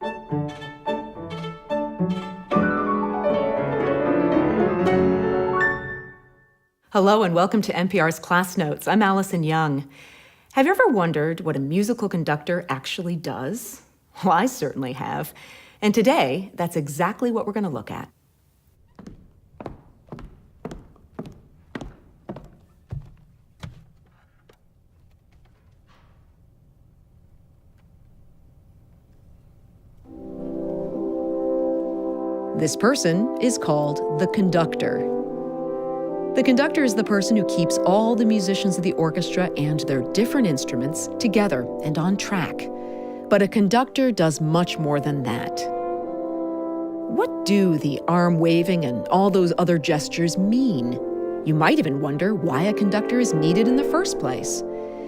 Hello and welcome to NPR's Class Notes. I'm Allison Young. Have you ever wondered what a musical conductor actually does? Well, I certainly have. And today, that's exactly what we're going to look at. This person is called the conductor. The conductor is the person who keeps all the musicians of the orchestra and their different instruments together and on track. But a conductor does much more than that. What do the arm waving and all those other gestures mean? You might even wonder why a conductor is needed in the first place.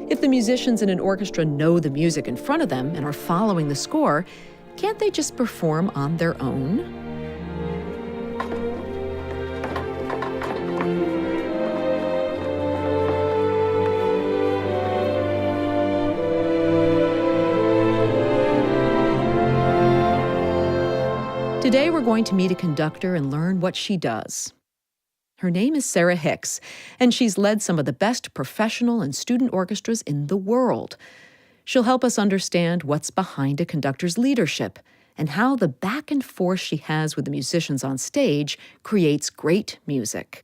If the musicians in an orchestra know the music in front of them and are following the score, can't they just perform on their own? Today, we're going to meet a conductor and learn what she does. Her name is Sarah Hicks, and she's led some of the best professional and student orchestras in the world. She'll help us understand what's behind a conductor's leadership and how the back and forth she has with the musicians on stage creates great music.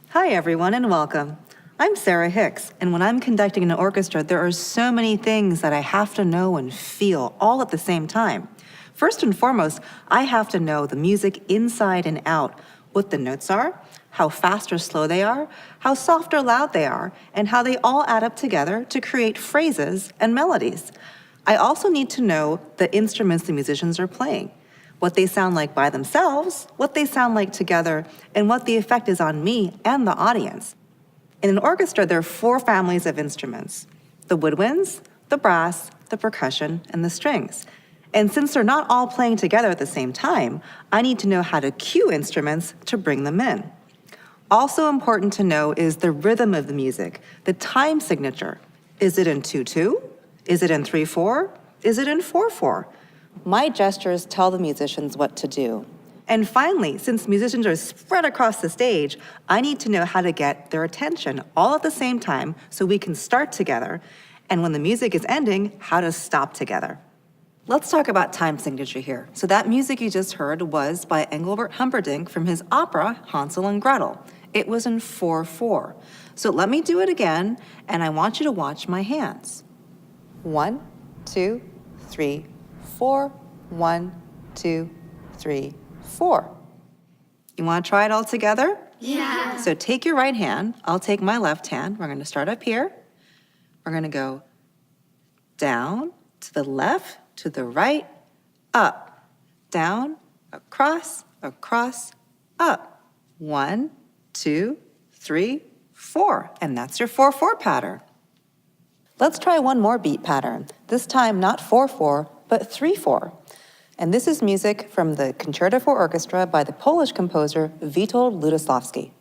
Hi, everyone, and welcome. I'm Sarah Hicks, and when I'm conducting an orchestra, there are so many things that I have to know and feel all at the same time. First and foremost, I have to know the music inside and out, what the notes are, how fast or slow they are, how soft or loud they are, and how they all add up together to create phrases and melodies. I also need to know the instruments the musicians are playing, what they sound like by themselves, what they sound like together, and what the effect is on me and the audience. In an orchestra, there are 4 families of instruments: the woodwinds, the brass, the percussion, and the strings. And since they're not all playing together at the same time, I need to know how to cue instruments to bring them in. Also important to know is the rhythm of the music, the time signature. Is it in 2/2? Is it in 3/4? Is it in 4/4? My gestures tell the musicians what to do. And finally, since musicians are spread across the stage, I need to know how to get their attention all at the same time so we can start together, and when the music is ending, how to stop together. Let's talk about time signature here. So that music you just heard was by Engelbert Humperdinck from his opera, Hansel and Gretel. It was in 4/4. So let me do it again, and I want you to watch my hands. 1, 2, 3, 4. 1, 2, 3, 4. You want to try it all together? Yeah. So take your right hand. I'll take my left hand. We're going to start up here. We're going to go down to the left, to the right, up, down, across, across, up. 1, 2, 3, 4. And that's your 4/4 pattern. Let's try one more beat pattern. This time not 4/4, but 3/4. And this is music from the Concerto for Orchestra by the Polish composer Witold Lutoslawski.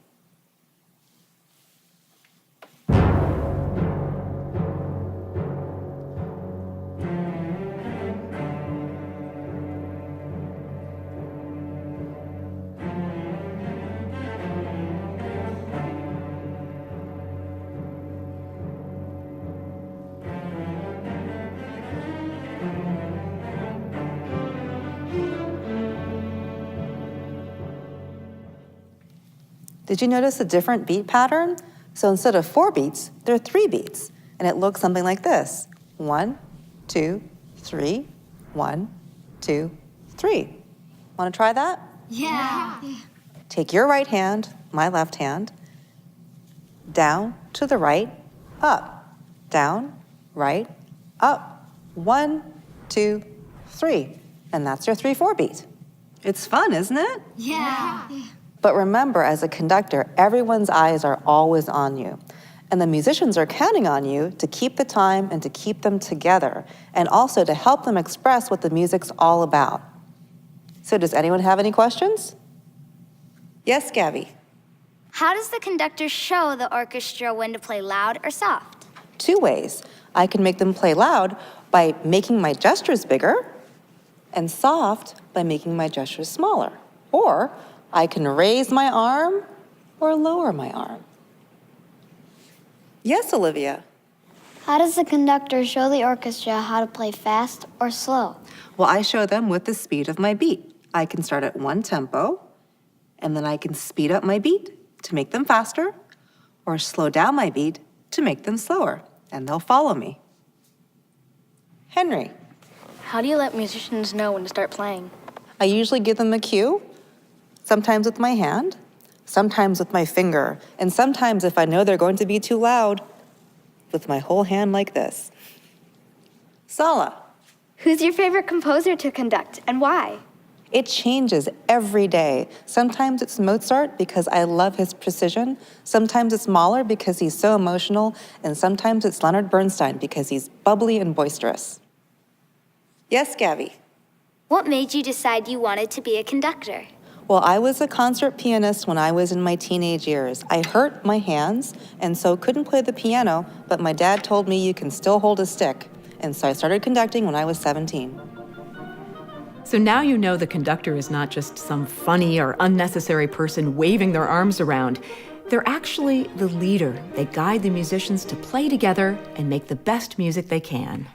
Did you notice a different beat pattern? So instead of 4 beats, there are 3 beats, and it looks something like this. 1, 2, 3, 1, 2, 3. Want to try that? Yeah. Take your right hand, my left hand, down to the right, up, down, right, up. 1, 2, 3. And that's your 3/4 beat. It's fun, isn't it? Yeah. But remember, as a conductor, everyone's eyes are always on you. And the musicians are counting on you to keep the time and to keep them together, and also to help them express what the music's all about. So does anyone have any questions? Yes, Gabby? How does the conductor show the orchestra when to play loud or soft? 2 ways. I can make them play loud, by making my gestures bigger, and soft by making my gestures smaller. Or I can raise my arm or lower my arm. Yes, Olivia? How does the conductor show the orchestra how to play fast or slow? Well, I show them with the speed of my beat. I can start at one tempo, and then I can speed up my beat to make them faster, or slow down my beat to make them slower, and they'll follow me. Henry? How do you let musicians know when to start playing? I usually give them a cue, sometimes with my hand, sometimes with my finger, and sometimes if I know they're going to be too loud, with my whole hand like this. Sala? Who's your favorite composer to conduct and why? It changes every day. Sometimes it's Mozart because I love his precision. Sometimes it's Mahler because he's so emotional. And sometimes it's Leonard Bernstein because he's bubbly and boisterous. Yes, Gabby? What made you decide you wanted to be a conductor? Well, I was a concert pianist when I was in my teenage years. I hurt my hands and so couldn't play the piano, but my dad told me you can still hold a stick. And so I started conducting when I was 17. So now you know the conductor is not just some funny or unnecessary person waving their arms around. They're actually the leader. They guide the musicians to play together and make the best music they can.